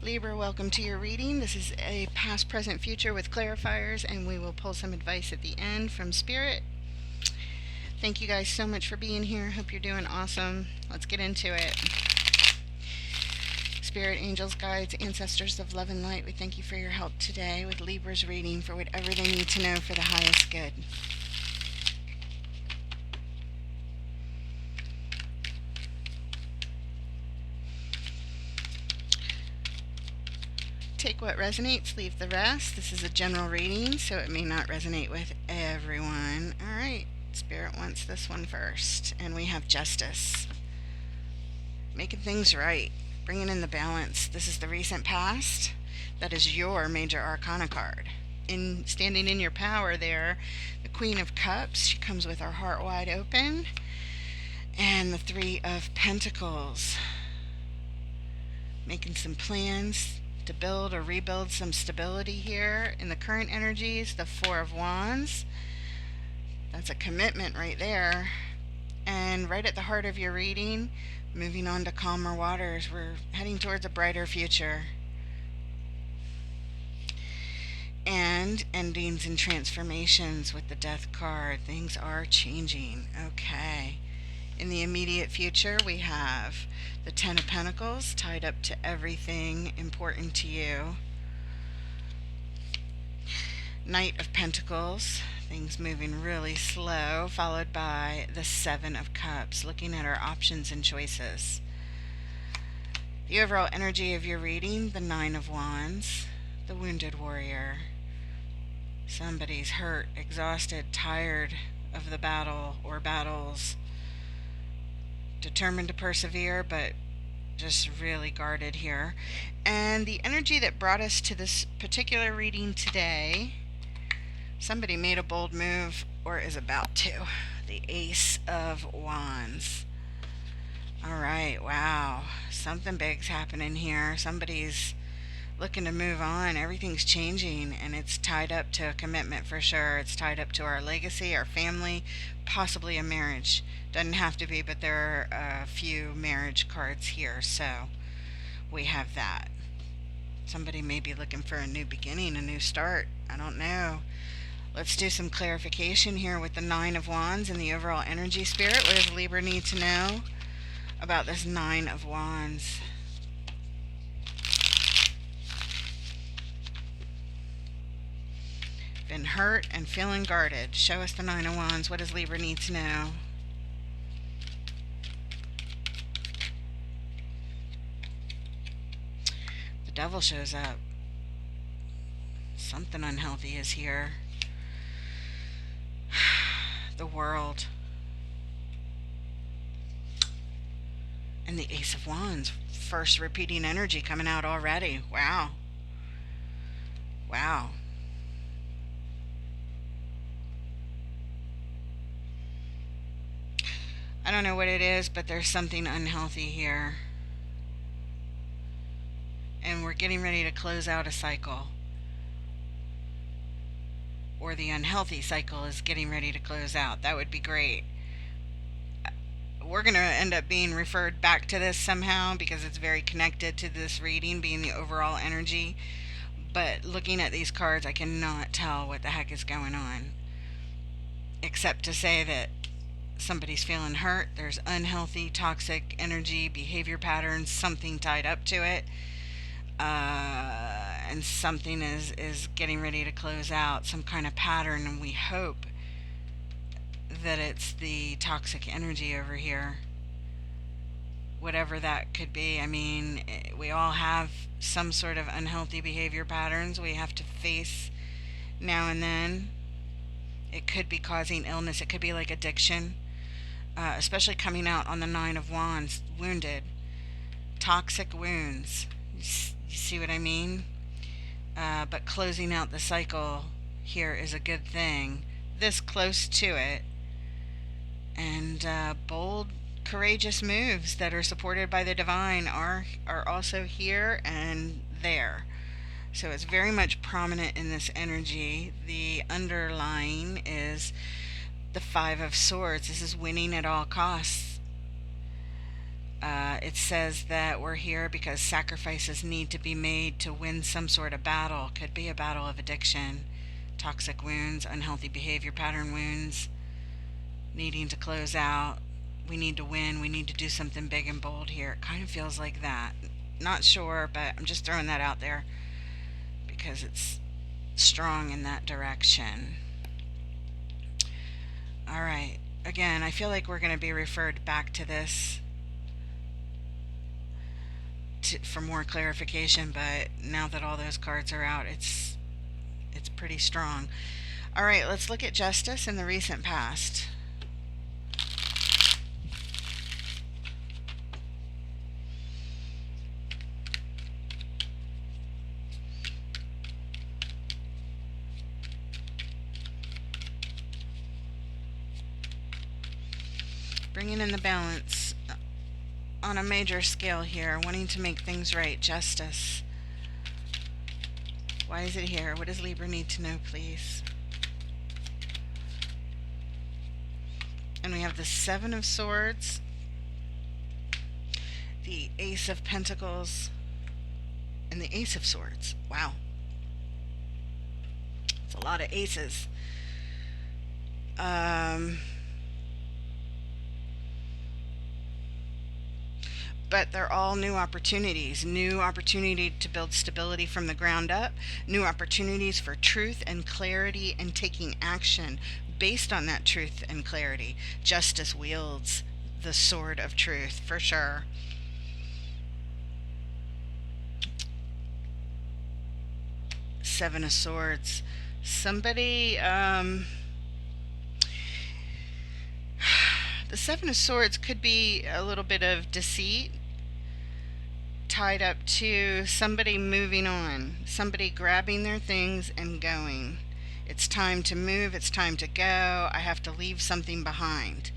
Libra, welcome to your reading. This is a past, present, future with clarifiers, and we will pull some advice at the end from Spirit. Thank you guys so much for being here. Hope you're doing awesome. Let's get into it. Spirit, angels, guides, ancestors of love and light, we thank you for your help today with Libra's reading for whatever they need to know for the highest good. Take what resonates, leave the rest. This is a general reading, so it may not resonate with everyone. All right, Spirit wants this one first. And we have justice. Making things right, bringing in the balance. This is the recent past. That is your major arcana card. In standing in your power there, the Queen of Cups. She comes with her heart wide open. And the Three of Pentacles. Making some plans to build or rebuild some stability here in the current energies. The Four of Wands, that's a commitment right there. And right at the heart of your reading, moving on to calmer waters, we're heading towards a brighter future. And endings and transformations with the Death card. Things are changing. Okay. In the immediate future, we have the Ten of Pentacles tied up to everything important to you. Knight of Pentacles, things moving really slow, followed by the Seven of Cups, looking at our options and choices. The overall energy of your reading, the Nine of Wands, the Wounded Warrior. Somebody's hurt, exhausted, tired of the battle or battles. Determined to persevere, but just really guarded here. And the energy that brought us to this particular reading today, somebody made a bold move or is about to. The Ace of Wands. All right, wow. Something big's happening here. Somebody's looking to move on. Everything's changing, and it's tied up to a commitment for sure. It's tied up to our legacy, our family, possibly a marriage. Doesn't have to be, but there are a few marriage cards here, so we have that. Somebody may be looking for a new beginning, a new start. I don't know. Let's do some clarification here with the Nine of Wands and the overall energy. Spirit, what does Libra need to know about this Nine of Wands? Been hurt and feeling guarded. Show us the Nine of Wands. What does Libra need to know? The Devil shows up. Something unhealthy is here. The World. And the Ace of Wands. First repeating energy coming out already. Wow. Wow. I don't know what it is, but there's something unhealthy here. And we're getting ready to close out a cycle. Or the unhealthy cycle is getting ready to close out. That would be great. We're going to end up being referred back to this somehow because it's very connected to this reading being the overall energy. But looking at these cards, I cannot tell what the heck is going on. Except to say that somebody's feeling hurt. There's unhealthy, toxic energy, behavior patterns, something tied up to it. And something is getting ready to close out, some kind of pattern, and we hope that it's the toxic energy over here. Whatever that could be. I mean, we all have some sort of unhealthy behavior patterns we have to face now and then. It could be causing illness. It could be like addiction. Especially coming out on the Nine of Wands, wounded, toxic wounds. You see what I mean? But closing out the cycle here is a good thing. This close to it. And bold, courageous moves that are supported by the divine are also here and there. So it's very much prominent in this energy. The underlying is the Five of Swords. This is winning at all costs. It says that we're here because sacrifices need to be made to win some sort of battle. Could be a battle of addiction, toxic wounds, unhealthy behavior pattern wounds, needing to close out. We need to win. We need to do something big and bold here. It kind of feels like that. Not sure, but I'm just throwing that out there because it's strong in that direction. All right. Again, I feel like we're going to be referred back to this for more clarification, but now that all those cards are out, it's pretty strong. All right, let's look at justice in the recent past. Bringing in the balance on a major scale here, wanting to make things right. Justice. Why is it here? What does Libra need to know, please? And we have the Seven of Swords, the Ace of Pentacles, and the Ace of Swords. Wow. It's a lot of aces. But they're all new opportunities. New opportunity to build stability from the ground up. New opportunities for truth and clarity and taking action based on that truth and clarity. Justice wields the sword of truth, for sure. Seven of Swords. Somebody, the Seven of Swords could be a little bit of deceit tied up to somebody moving on, somebody grabbing their things and going. It's time to move, it's time to go. I have to leave something behind.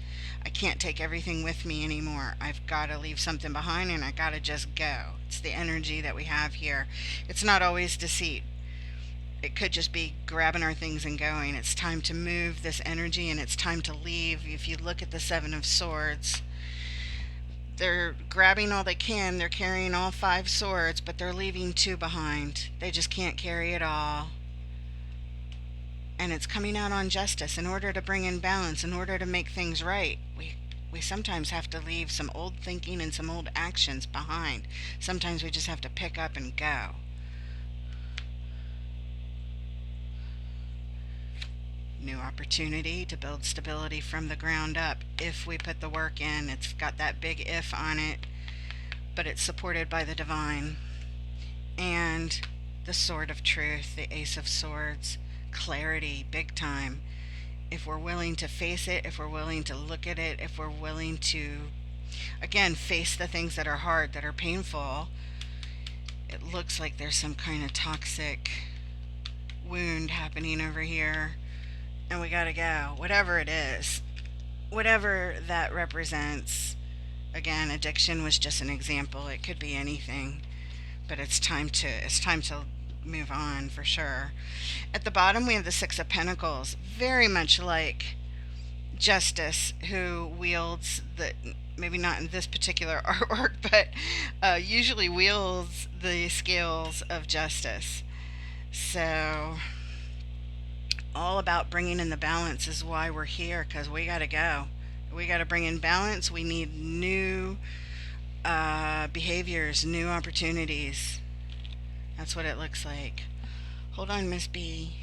I can't take everything with me anymore. I've got to leave something behind and I got to just go. It's the energy that we have here. It's not always deceit. It could just be grabbing our things and going. It's time to move this energy and it's time to leave. If you look at the Seven of Swords, they're grabbing all they can. They're carrying all 5 swords, but they're leaving 2 behind. They just can't carry it all. And it's coming out on justice. In order to bring in balance, in order to make things right, we sometimes have to leave some old thinking and some old actions behind. Sometimes we just have to pick up and go. New opportunity to build stability from the ground up if we put the work in. It's got that big if on it, but it's supported by the divine. And the sword of truth, the Ace of Swords, clarity, big time. If we're willing to face it, if we're willing to look at it, if we're willing to, again, face the things that are hard, that are painful. It looks like there's some kind of toxic wound happening over here. And we gotta go, whatever it is, whatever that represents. Again, addiction was just an example. It could be anything, but it's time to move on, for sure. At the bottom we have the Six of Pentacles, very much like Justice, who wields the, maybe not in this particular artwork, but usually wields the scales of justice. So all about bringing in the balance is why we're here, because we got to go. We got to bring in balance. We need new behaviors, new opportunities. That's what it looks like. Hold on, Miss B.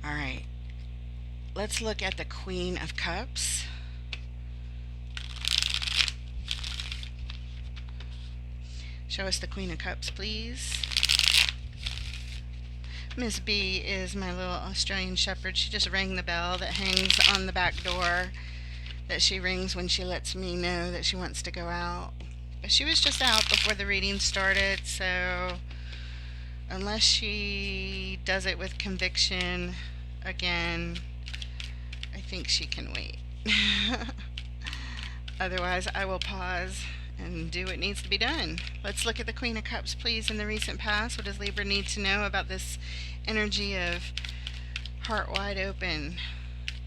All right. Let's look at the Queen of Cups. Show us the Queen of Cups, please. Miss B is my little Australian Shepherd. She just rang the bell that hangs on the back door, that she rings when she lets me know that she wants to go out. But she was just out before the reading started, so unless she does it with conviction again, I think she can wait. Otherwise, I will pause and do what needs to be done. Let's look at the Queen of Cups, please, in the recent past. What does Libra need to know about this energy of heart wide open,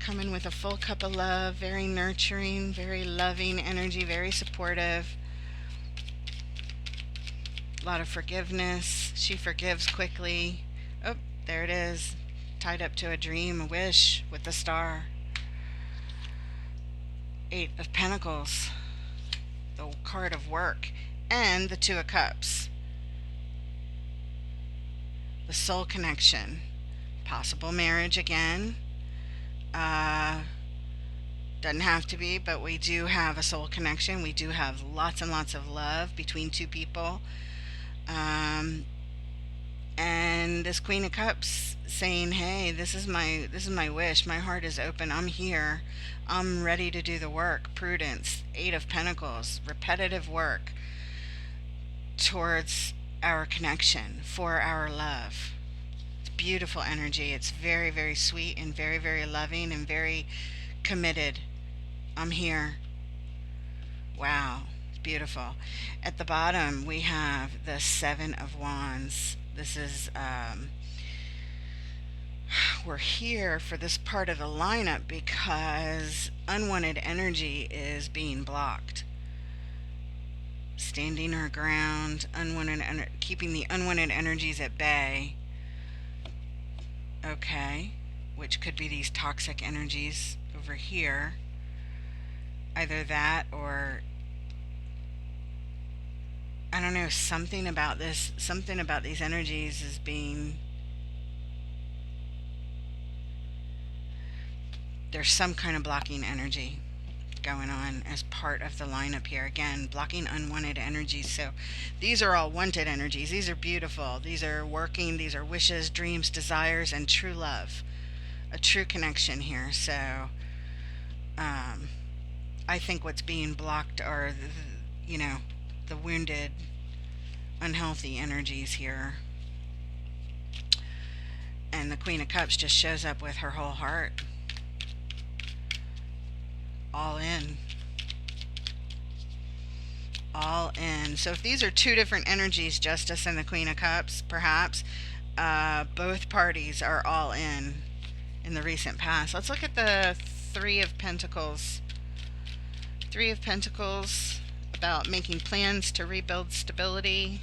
come in with a full cup of love, very nurturing, very loving energy, very supportive. A lot of forgiveness. She forgives quickly. Oh, there it is. Tied up to a dream, a wish with the star. Eight of Pentacles. The card of work. And the Two of Cups. The soul connection. Possible marriage again. Doesn't have to be, but we do have a soul connection. We do have lots and lots of love between two people. And this Queen of Cups saying, hey, this is my wish. My heart is open. I'm here. I'm ready to do the work. Prudence. Eight of Pentacles. Repetitive work towards our connection, for our love. It's beautiful energy. It's very, very sweet and very, very loving and very committed. I'm here. Wow. Beautiful. At the bottom, we have the Seven of Wands. This is, we're here for this part of the lineup because unwanted energy is being blocked. Standing our ground, keeping the unwanted energies at bay. Okay. Which could be these toxic energies over here. Either that or I don't know, something about these energies is being, there's some kind of blocking energy going on as part of the lineup here. Again, blocking unwanted energies. So these are all wanted energies. These are beautiful. These are working. These are wishes, dreams, desires, and true love. A true connection here. So I think what's being blocked are the wounded, unhealthy energies here. And the Queen of Cups just shows up with her whole heart. All in. All in. So if these are two different energies, Justice and the Queen of Cups, perhaps, both parties are all in the recent past. Let's look at the Three of Pentacles. Three of Pentacles, about making plans to rebuild stability.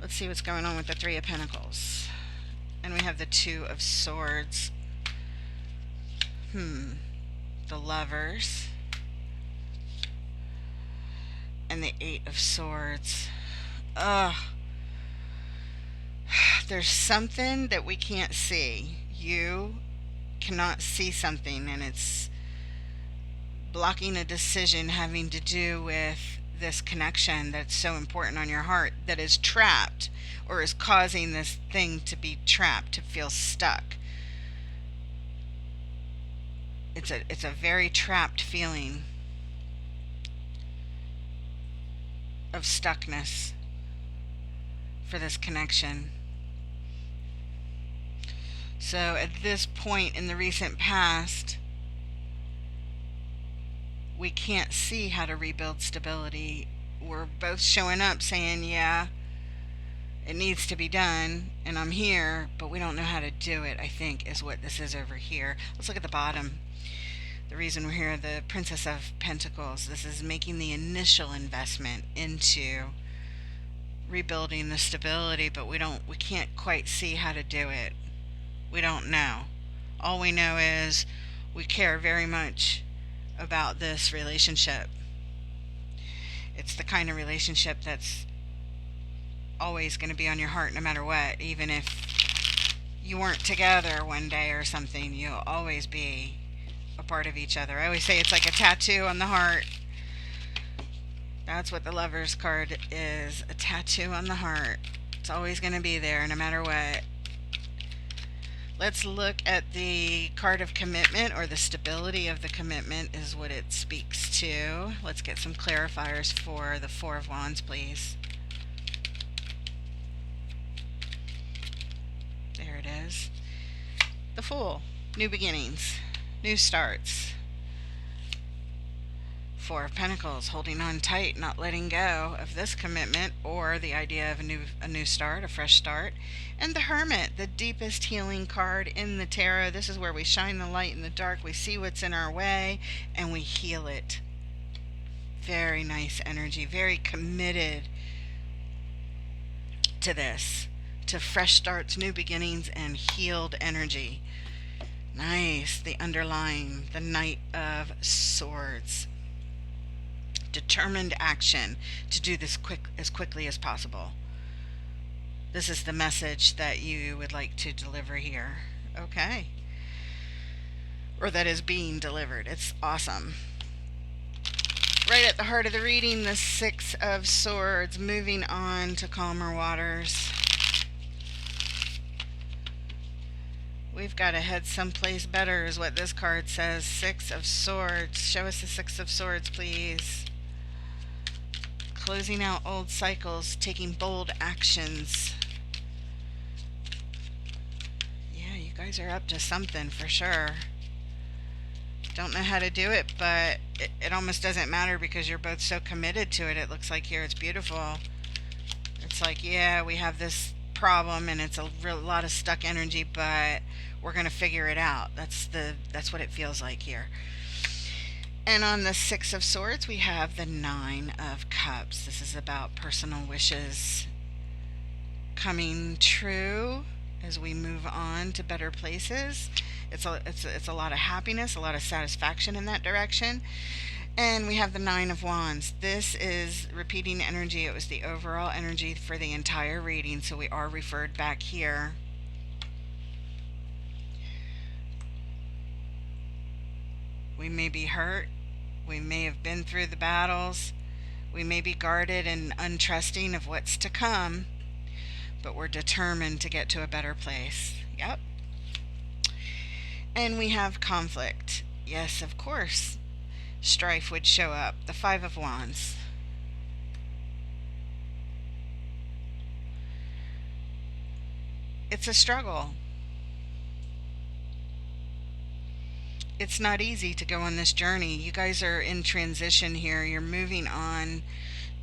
Let's see what's going on with the Three of Pentacles. And we have the Two of Swords. The Lovers. And the Eight of Swords. There's something that we can't see. You cannot see something, and it's blocking a decision having to do with this connection that's so important on your heart, that is trapped or is causing this thing to be trapped, to feel stuck. It's a very trapped feeling of stuckness for this connection. So at this point in the recent past, we can't see how to rebuild stability. We're both showing up saying, yeah, it needs to be done, and I'm here, but we don't know how to do it, I think, is what this is over here. Let's look at the bottom. The reason we're here, the Princess of Pentacles. This is making the initial investment into rebuilding the stability, but we can't quite see how to do it. We don't know. All we know is we care very much about this relationship. It's the kind of relationship that's always going to be on your heart no matter what. Even if you weren't together one day or something, you'll always be a part of each other. I always say it's like a tattoo on the heart. That's what the Lovers card is, a tattoo on the heart. It's always going to be there no matter what. Let's look at the card of commitment, or the stability of the commitment is what it speaks to. Let's get some clarifiers for the Four of Wands, please. There it is. The Fool. New beginnings. New starts. Four of Pentacles, holding on tight, not letting go of this commitment or the idea of a new start, a fresh start. And the Hermit, the deepest healing card in the tarot. This is where we shine the light in the dark. We see what's in our way and we heal it. Very nice energy, very committed to this, to fresh starts, new beginnings, and healed energy. Nice. The underlying, the Knight of Swords. Determined action to do this as quickly as possible. This is the message that you would like to deliver here. Okay. Or that is being delivered. It's awesome. Right at the heart of the reading, the Six of Swords, moving on to calmer waters. We've got to head someplace better is what this card says. Six of Swords. Show us the Six of Swords, please. Closing out old cycles, taking bold actions. Yeah, you guys are up to something for sure. Don't know how to do it, but it almost doesn't matter because you're both so committed to it. It looks like here it's beautiful. It's like, yeah, we have this problem and it's a lot of stuck energy, but we're going to figure it out. That's what it feels like here. And on the Six of Swords, we have the Nine of Cups. This is about personal wishes coming true as we move on to better places. It's a lot of happiness, a lot of satisfaction in that direction. And we have the Nine of Wands. This is repeating energy. It was the overall energy for the entire reading, so we are referred back here. We may be hurt. We may have been through the battles. We may be guarded and untrusting of what's to come, but we're determined to get to a better place. Yep. And we have conflict. Yes, of course. Strife would show up. The Five of Wands. It's a struggle. It's not easy to go on this journey. You guys are in transition here. You're moving on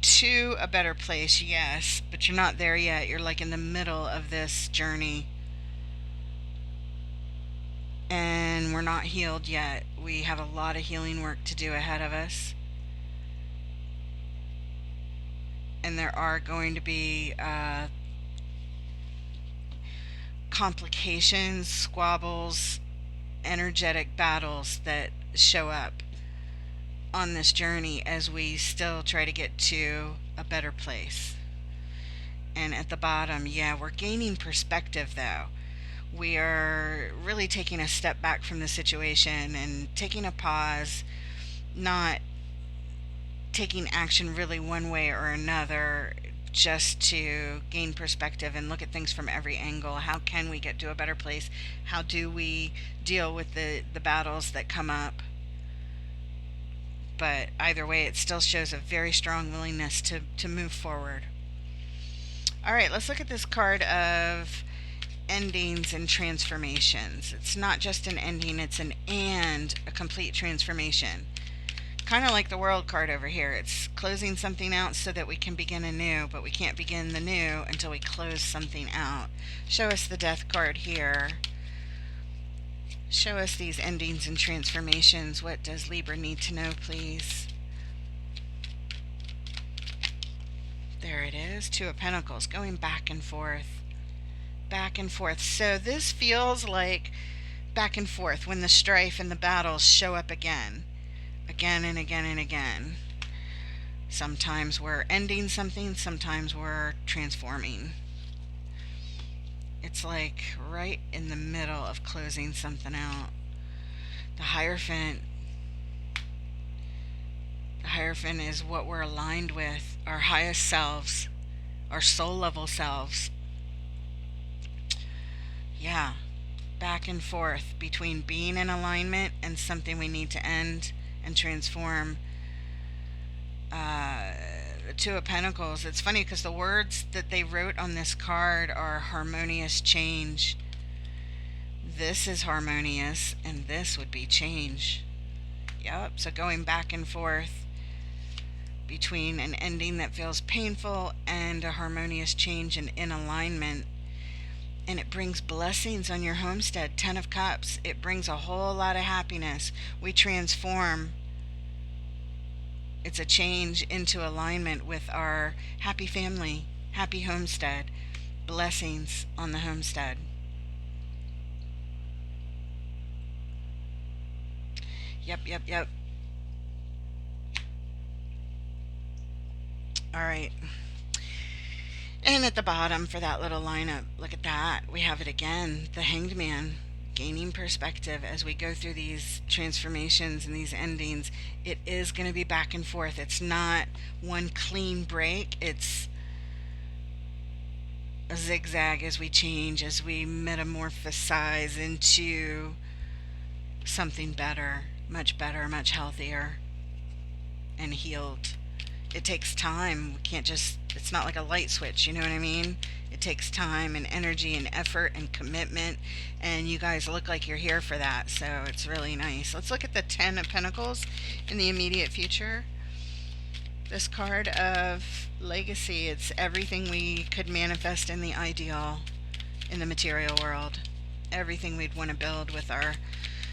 to a better place, yes, but you're not there yet. You're like in the middle of this journey. And we're not healed yet. We have a lot of healing work to do ahead of us. And there are going to be complications, squabbles, energetic battles that show up on this journey as we still try to get to a better place. And at the bottom, yeah, we're gaining perspective though. We are really taking a step back from the situation and taking a pause, not taking action really one way or another, just to gain perspective and look at things from every angle. How can we get to a better place? How do we deal with the battles that come up? But either way, it still shows a very strong willingness to move forward. All right, let's look at this card of endings and transformations. It's not just an ending, it's an and a complete transformation. Kind of like the World card over here. It's closing something out so that we can begin anew, but we can't begin the new until we close something out. Show us the Death card here. Show us these endings and transformations. What does Libra need to know, please? There it is. Two of Pentacles, going back and forth. Back and forth. So this feels like back and forth when the strife and the battles show up again. Again and again and again. Sometimes we're ending something, sometimes we're transforming. It's like right in the middle of closing something out. The Hierophant. The Hierophant is what we're aligned with, our highest selves, our soul level selves. Yeah, back and forth between being in alignment and something we need to end and transform. The Two of Pentacles. It's funny because the words that they wrote on this card are harmonious change. This is harmonious, and this would be change. Yep, so going back and forth. between an ending that feels painful and a harmonious change and in alignment. And it brings blessings on your homestead. 10 of Cups. It brings a whole lot of happiness. We transform. It's a change into alignment with our happy family, happy homestead. Blessings on the homestead. Yep, yep, yep. All right. And at the bottom for that little lineup, look at that. We have it again. The Hanged Man. Gaining perspective as we go through these transformations and these endings. It is going to be back and forth. It's not one clean break. It's a zigzag as we change, as we metamorphosize into something better, much healthier, and healed. It takes time. We can't just, it's not like a light switch, you know what I mean? It takes time and energy and effort and commitment, and you guys look like you're here for that, so it's really nice. Let's look at the 10 of Pentacles in the immediate future. This card of legacy, it's everything we could manifest in the ideal in the material world. Everything we'd want to build with our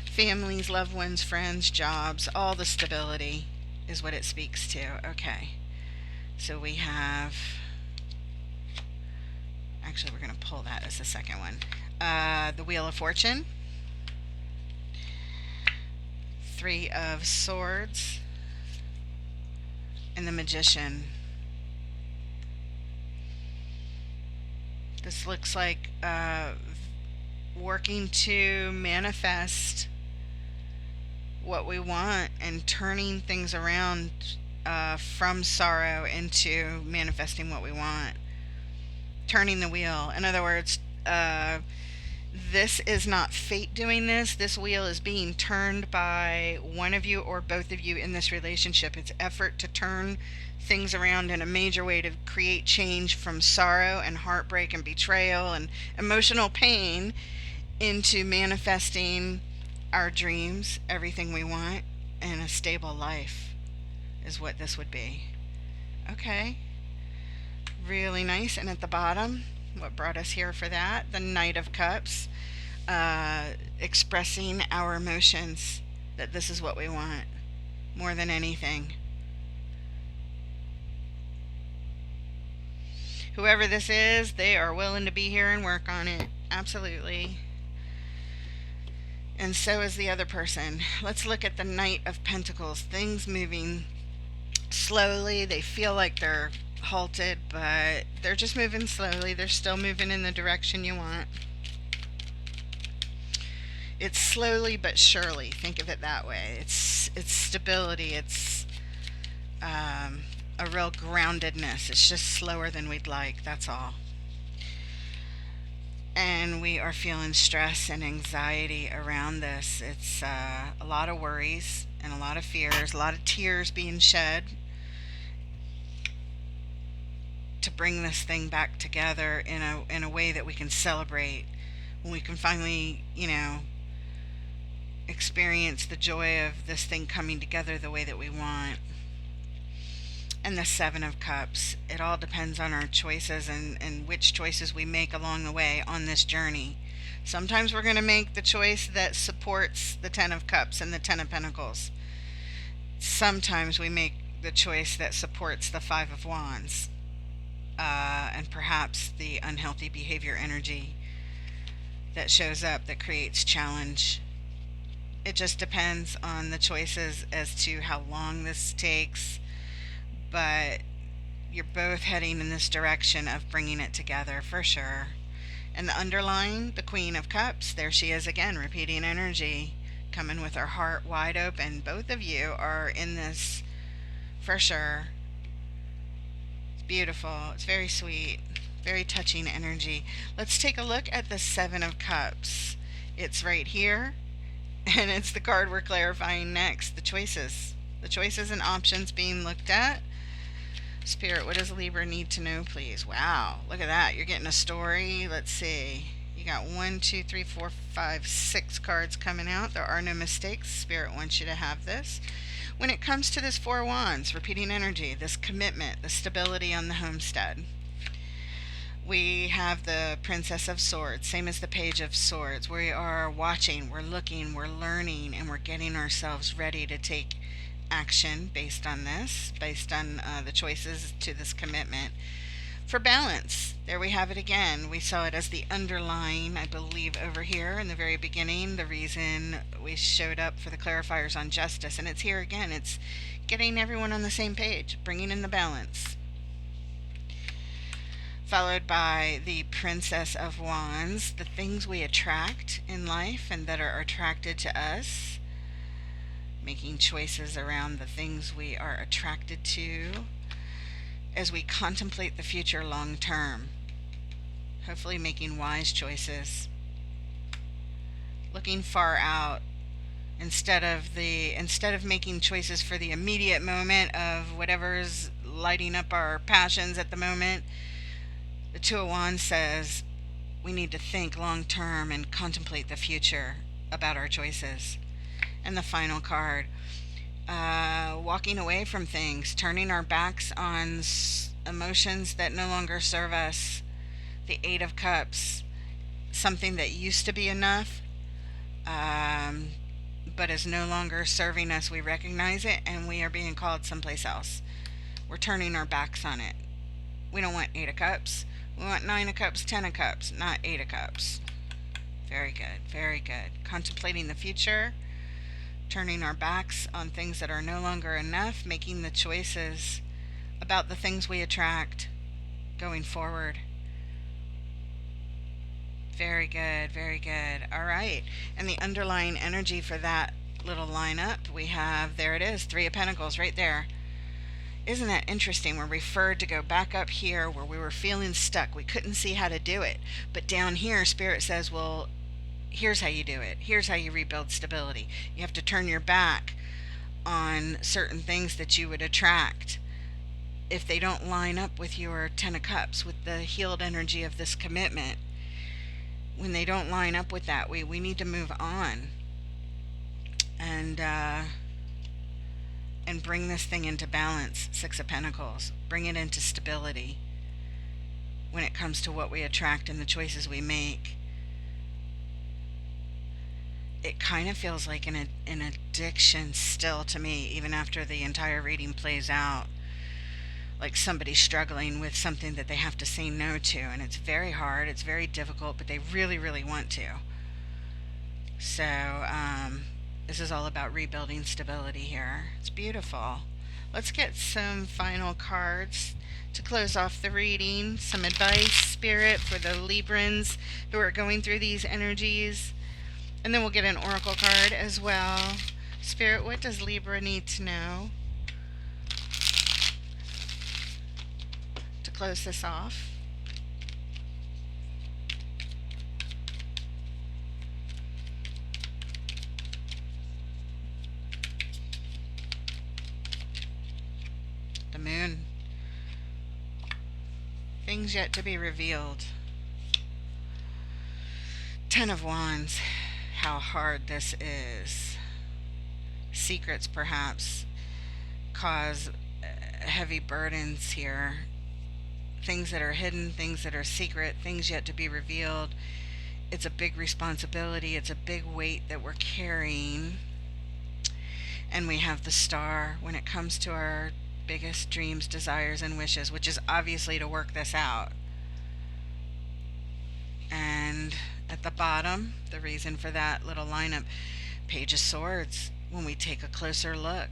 families, loved ones, friends, jobs, all the stability is what it speaks to. Okay, so we have, actually we're going to pull that as the second one. The Wheel of Fortune, 3 of Swords, and the Magician. This looks like working to manifest what we want and turning things around from sorrow into manifesting what we want. Turning the wheel. In other words, this is not fate doing this. This wheel is being turned by one of you or both of you in this relationship. It's effort to turn things around in a major way to create change from sorrow and heartbreak and betrayal and emotional pain into manifesting our dreams, everything we want, and a stable life is what this would be. Okay. Really nice. And at the bottom, what brought us here for that? The Knight of Cups. Expressing our emotions, that this is what we want more than anything. Whoever this is, they are willing to be here and work on it. Absolutely. And so is the other person. Let's look at the Knight of Pentacles. Things moving slowly. They feel like they're halted, but they're just moving slowly. They're still moving in the direction you want. It's slowly but surely. Think of it that way. It's stability. It's a real groundedness. It's just slower than we'd like. That's all. And we are feeling stress and anxiety around this. It's a lot of worries and a lot of fears, a lot of tears being shed to bring this thing back together in a way that we can celebrate, when we can finally, experience the joy of this thing coming together the way that we want. And the 7 of Cups. It all depends on our choices and which choices we make along the way on this journey. Sometimes we're going to make the choice that supports the 10 of Cups and the 10 of Pentacles. Sometimes we make the choice that supports the 5 of Wands. And perhaps the unhealthy behavior energy that shows up that creates challenge. It just depends on the choices as to how long this takes, but you're both heading in this direction of bringing it together for sure. And the underline, the Queen of Cups, there she is again, repeating energy, coming with her heart wide open. Both of you are in this for sure. It's beautiful. It's very sweet, very touching energy. Let's take a look at the 7 of Cups. It's right here. And it's the card we're clarifying next. The choices and options being looked at. Spirit, what does Libra need to know, please? Wow, look at that. You're getting a story. Let's see. You got 1, 2, 3, 4, 5, 6 cards coming out. There are no mistakes. Spirit wants you to have this. When it comes to this Four Wands, repeating energy, this commitment, the stability on the homestead, we have the Princess of Swords, same as the Page of Swords. We are watching, we're looking, we're learning, and we're getting ourselves ready to take action based on this, based on the choices to this commitment. For balance, there we have it again. We saw it as the underlying, I believe, over here in the very beginning, the reason we showed up for the clarifiers on justice. And it's here again. It's getting everyone on the same page, bringing in the balance. Followed by the Princess of Wands, the things we attract in life and that are attracted to us. Making choices around the things we are attracted to as we contemplate the future long term. Hopefully making wise choices. Looking far out instead of making choices for the immediate moment of whatever's lighting up our passions at the moment. The Two of Wands says we need to think long term and contemplate the future about our choices. And the final card, walking away from things, turning our backs on emotions that no longer serve us. The Eight of Cups, something that used to be enough, but is no longer serving us. We recognize it and we are being called someplace else. We're turning our backs on it. We don't want Eight of Cups. We want Nine of Cups, Ten of Cups, not Eight of Cups. Very good, very good. Contemplating the future, turning our backs on things that are no longer enough, making the choices about the things we attract going forward. Very good, very good. All right. And the underlying energy for that little lineup, we have, there it is, Three of Pentacles right there. Isn't that interesting? We're referred to go back up here where we were feeling stuck. We couldn't see how to do it. But down here, Spirit says, well, here's how you do it. Here's how you rebuild stability. You have to turn your back on certain things that you would attract if they don't line up with your Ten of Cups, with the healed energy of this commitment. When they don't line up with that, we need to move on and bring this thing into balance. Six of Pentacles. Bring it into stability when it comes to what we attract and the choices we make. It kind of feels like an addiction still to me, even after the entire reading plays out. Like somebody struggling with something that they have to say no to, and it's very hard, it's very difficult, but they really, really want to. So, this is all about rebuilding stability here. It's beautiful. Let's get some final cards to close off the reading. Some advice, Spirit, for the Librans who are going through these energies. And then we'll get an oracle card as well. Spirit, what does Libra need to know to close this off? The Moon. Things yet to be revealed. Ten of Wands. How hard this is. Secrets perhaps cause heavy burdens here. Things that are hidden, things that are secret, things yet to be revealed. It's a big responsibility. It's a big weight that we're carrying. And we have the Star when it comes to our biggest dreams, desires, and wishes, which is obviously to work this out. And at the bottom, the reason for that little lineup, Page of Swords. When we take a closer look,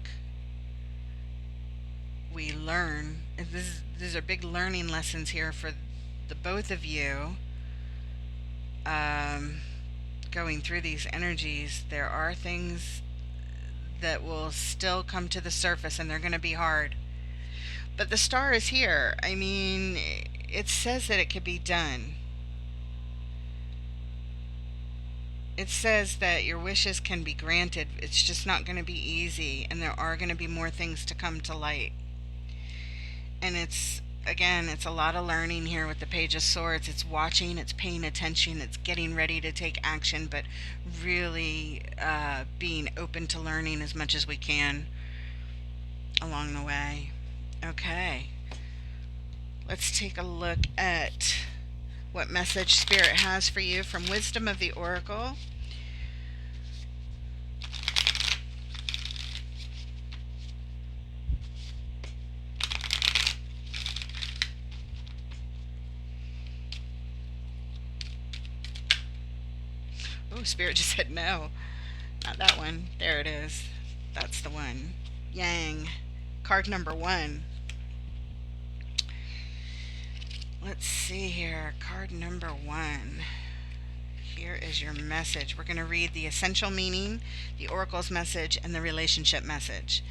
we learn. These are big learning lessons here for the both of you. Going through these energies, there are things that will still come to the surface, and they're going to be hard. But the Star is here. I mean, it says that it could be done. It says that your wishes can be granted. It's just not going to be easy, and there are going to be more things to come to light. And it's a lot of learning here with the Page of Swords. It's watching, it's paying attention, it's getting ready to take action, but really being open to learning as much as we can. along the way. Okay, let's take a look at what message Spirit has for you from Wisdom of the Oracle. Oh, Spirit just said no. Not that one. There it is. That's the one. Yang. Card number 1. Let's see here. Card number 1. Here is your message. We're going to read the essential meaning, the oracle's message, and the relationship message.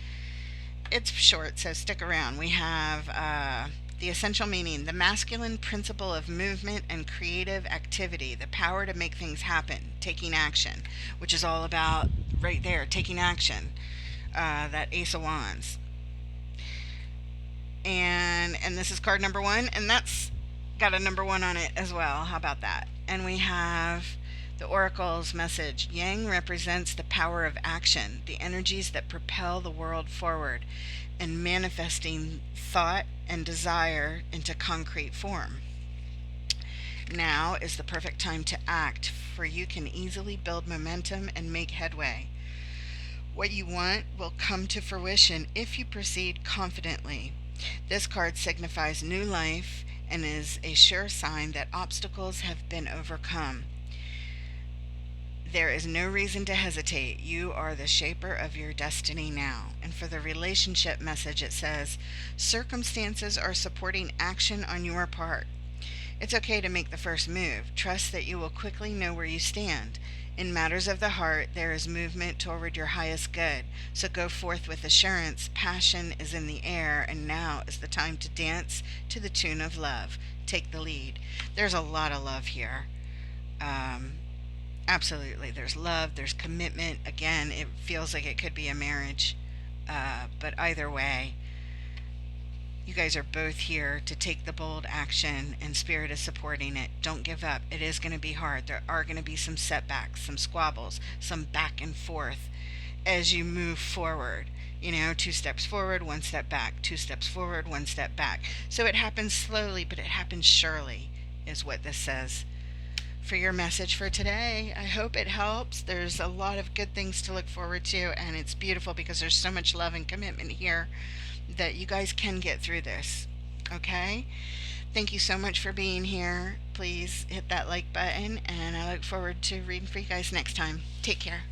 It's short, so stick around. We have the essential meaning, the masculine principle of movement and creative activity, the power to make things happen, taking action, which is all about right there, taking action. That Ace of Wands. And this is card number 1, and that's got a number 1 on it as well. How about that? And we have the oracle's message. Yang represents the power of action, the energies that propel the world forward, and manifesting thought and desire into concrete form. Now is the perfect time to act, for you can easily build momentum and make headway. What you want will come to fruition if you proceed confidently. This card signifies new life and is a sure sign that obstacles have been overcome. There is no reason to hesitate. You are the shaper of your destiny now. And for the relationship message, it says, circumstances are supporting action on your part. It's okay to make the first move. Trust that you will quickly know where you stand. In matters of the heart, there is movement toward your highest good. So go forth with assurance. Passion is in the air, and now is the time to dance to the tune of love. Take the lead. There's a lot of love here. Absolutely. There's love, there's commitment. Again, it feels like it could be a marriage. But either way, you guys are both here to take the bold action, and Spirit is supporting it. Don't give up. It is going to be hard. There are going to be some setbacks, some squabbles, some back and forth as you move forward. 2 steps forward, 1 step back, 2 steps forward, 1 step back. So it happens slowly, but it happens surely, is what this says. For your message for today, I hope it helps. There's a lot of good things to look forward to, and it's beautiful because there's so much love and commitment here that you guys can get through this. Okay? Thank you so much for being here. Please hit that like button, and I look forward to reading for you guys next time. Take care.